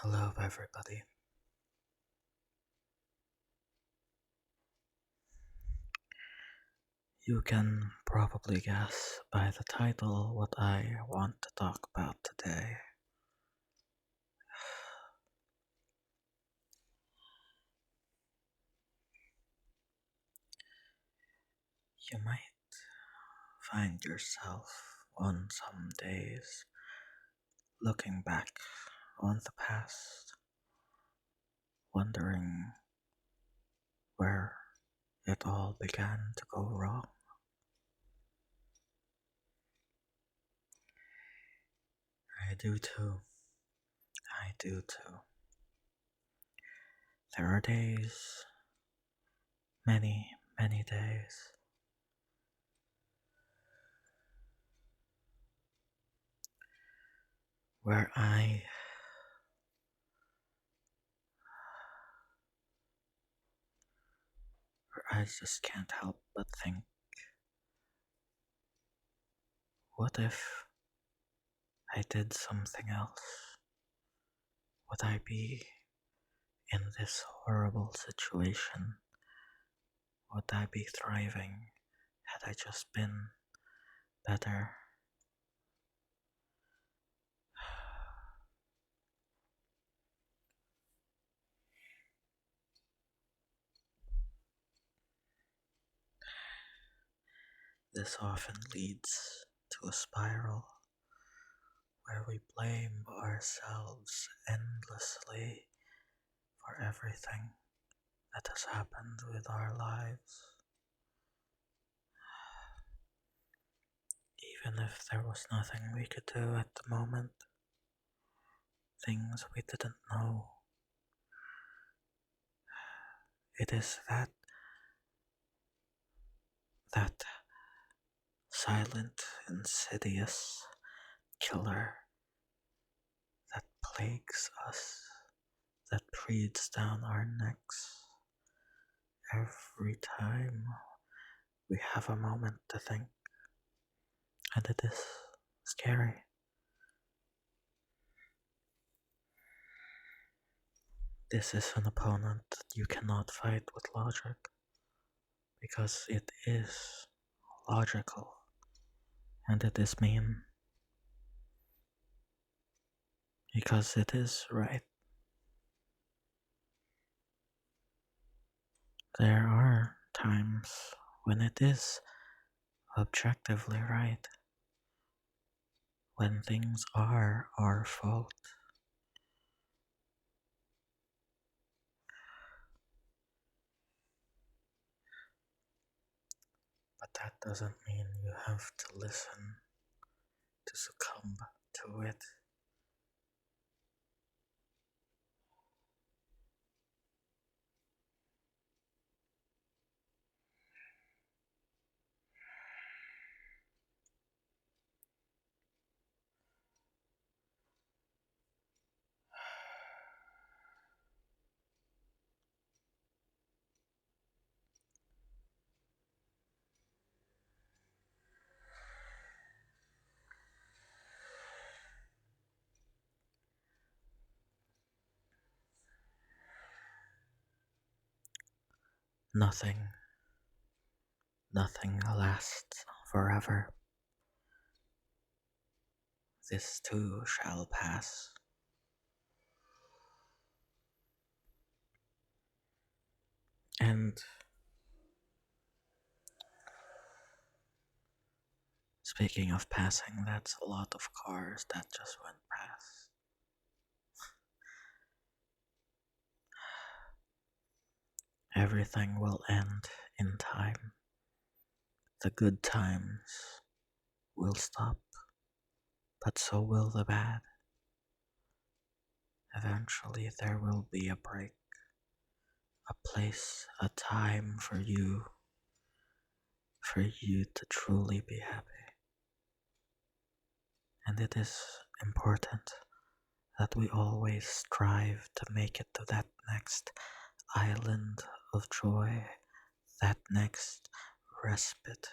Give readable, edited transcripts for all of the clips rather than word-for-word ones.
Hello, everybody. You can probably guess by the title what I want to talk about today. You might find yourself on some days looking back on the past, wondering where it all began to go wrong. I do too. I do too. There are days, many, many days, where I just can't help but think, what if I did something else? Would I be in this horrible situation? Would I be thriving had I just been better? This often leads to a spiral where we blame ourselves endlessly for everything that has happened with our lives. Even if there was nothing we could do at the moment, things we didn't know. It is that silent, insidious killer that plagues us, that breathes down our necks every time we have a moment to think. And it is scary. This is an opponent that you cannot fight with logic, because it is logical and it is mean, because it is right. There are times when it is objectively right, when things are our fault. But that doesn't mean you have to listen to succumb to it. Nothing, nothing lasts forever. This too shall pass. And speaking of passing, that's a lot of cars that just went past. Everything will end in time. The good times will stop, but so will the bad. Eventually, there will be a break, a place, a time for you to truly be happy. And it is important that we always strive to make it to that next island of joy, that next respite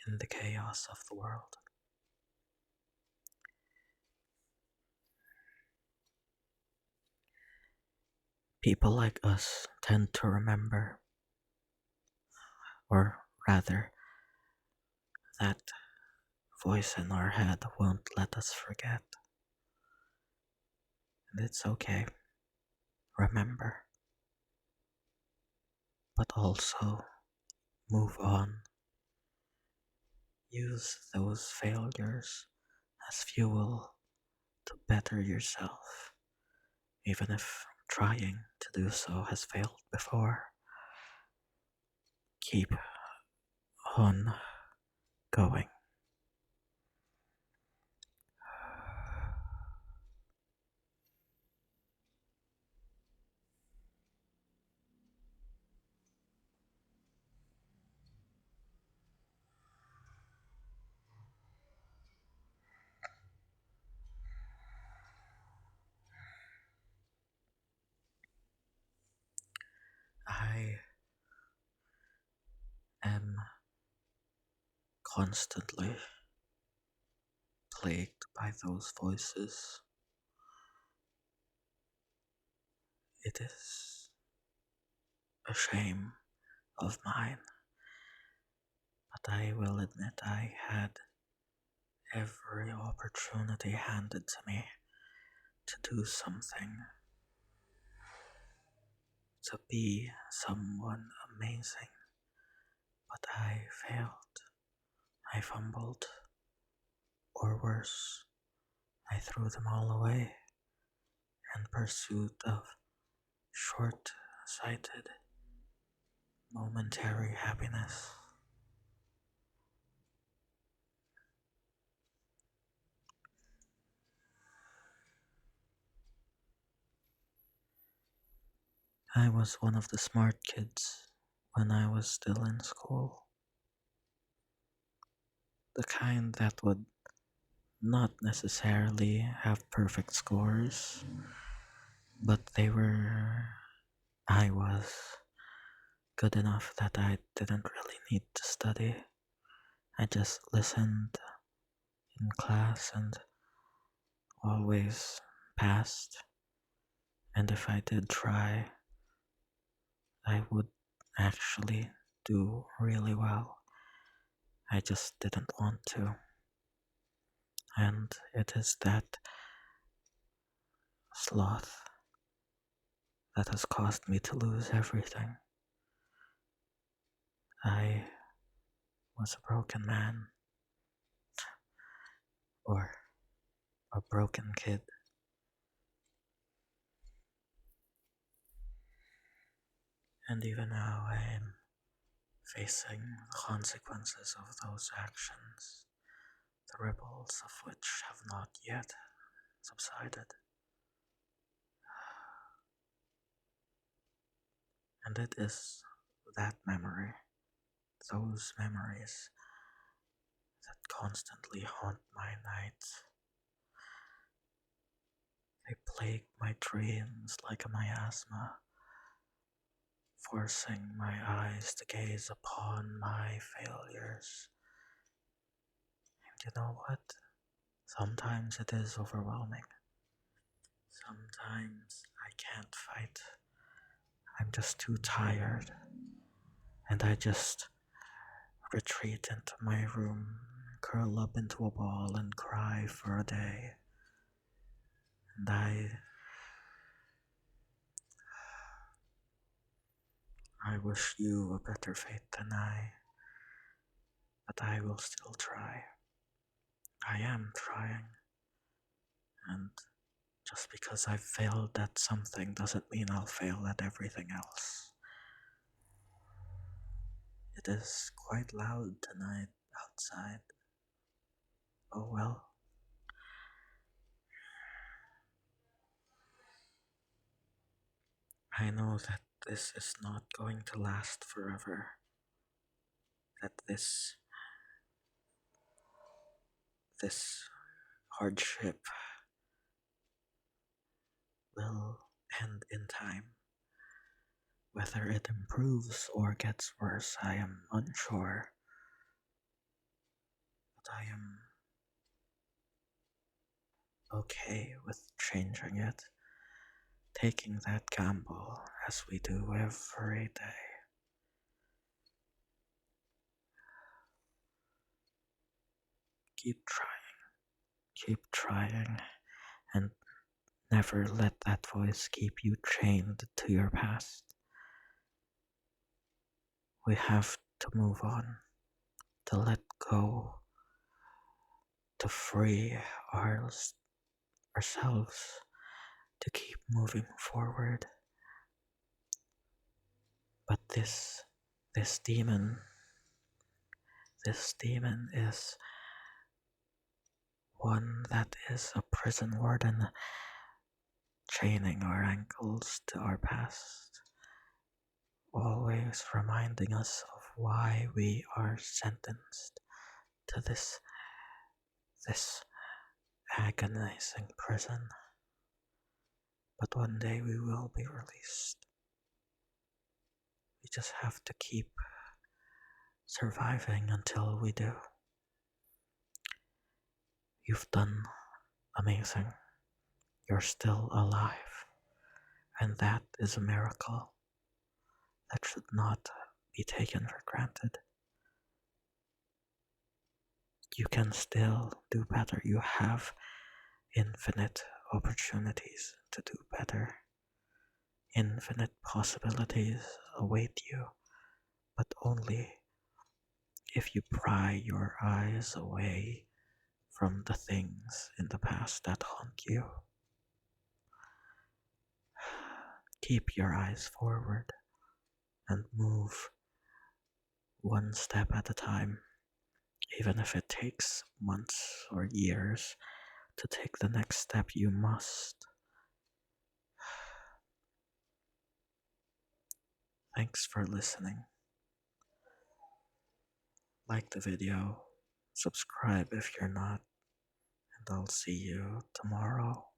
in the chaos of the world. People like us tend to remember, or rather, that voice in our head won't let us forget. And it's okay. Remember, but also move on. Use those failures as fuel to better yourself, even if trying to do so has failed before. Keep on going. I am constantly plagued by those voices. It is a shame of mine, but I will admit I had every opportunity handed to me to do something, to be someone amazing, but I failed. I fumbled, or worse, I threw them all away in pursuit of short sighted, momentary happiness. I was one of the smart kids when I was still in school. The kind that would not necessarily have perfect scores, but I was good enough that I didn't really need to study. I just listened in class and always passed. And if I did try, I would actually do really well. I just didn't want to. And it is that sloth that has caused me to lose everything. I was a broken man, or a broken kid. And even now I am facing the consequences of those actions, the ripples of which have not yet subsided. And it is that memory, those memories, that constantly haunt my nights. They plague my dreams like a miasma, forcing my eyes to gaze upon my failures. And you know what? Sometimes it is overwhelming. Sometimes I can't fight. I'm just too tired. And I just retreat into my room, curl up into a ball, and cry for a day. And I wish you a better fate than I, but I will still try. I am trying, and just because I've failed at something doesn't mean I'll fail at everything else. It is quite loud tonight outside. Oh well. I know that this is not going to last forever. That this hardship will end in time. Whether it improves or gets worse, I am unsure. But I am okay with changing it. taking that gamble as we do every day. Keep trying, and never let that voice keep you chained to your past. We have to move on, to let go, to free ourselves, to keep moving forward. But this demon, this demon is one that is a prison warden, chaining our ankles to our past, always reminding us of why we are sentenced to this agonizing prison. But one day we will be released. We just have to keep surviving until we do. You've done amazing. You're still alive. And that is a miracle that should not be taken for granted. You can still do better. You have infinite opportunities to do better. Infinite possibilities await you, but only if you pry your eyes away from the things in the past that haunt you. Keep your eyes forward and move one step at a time, even if it takes months or years to take the next step. You must. Thanks for listening. Like the video, subscribe if you're not, and I'll see you tomorrow.